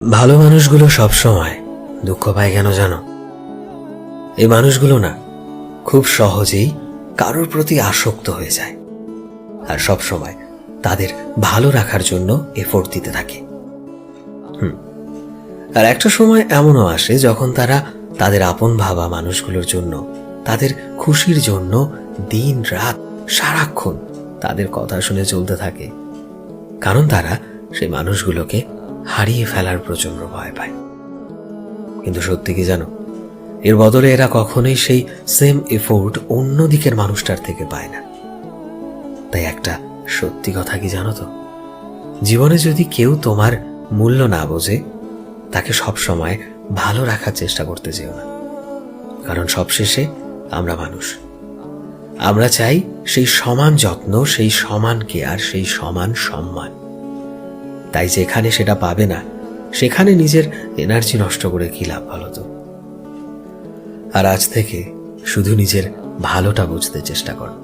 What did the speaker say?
ভালো মানুষগুলো সবসময় দুঃখ পায় কেন জানো? এই মানুষগুলো না খুব সহজেই কারোর প্রতি আসক্ত হয়ে যায় আর সব সময় তাদের ভালো রাখার জন্য এফোর্ট দিতে থাকে। আর একটা সময় এমনও আসে যখন তারা তাদের আপন ভাবা মানুষগুলোর জন্য, তাদের খুশির জন্য দিন রাত সারাক্ষণ তাদের কথা শুনে চলতে থাকে, কারণ তারা সেই মানুষগুলোকে হারিয়ে ফেলার প্রচন্ড ভয় পায়। কিন্তু সত্যি কি জানো, এর বদলে এরা কখনোই সেই সেম এফোর্ট অন্য দিকের মানুষটার থেকে পায় না। তাই একটা সত্যি কথা কি জানো তো, জীবনে যদি কেউ তোমার মূল্য না বোঝে, তাকে সব সময় ভালো রাখার চেষ্টা করতে যেও না, কারণ সবশেষে আমরা মানুষ। আমরা চাই সেই সমান যত্ন, সেই সমান কেয়ার, সেই সমান সম্মান। তাই যেখানে সেটা পাবে না, সেখানে নিজের এনার্জি নষ্ট করে কি লাভ বলো তো? আর আজ থেকে শুধু নিজের ভালোটা বুঝতে চেষ্টা করো।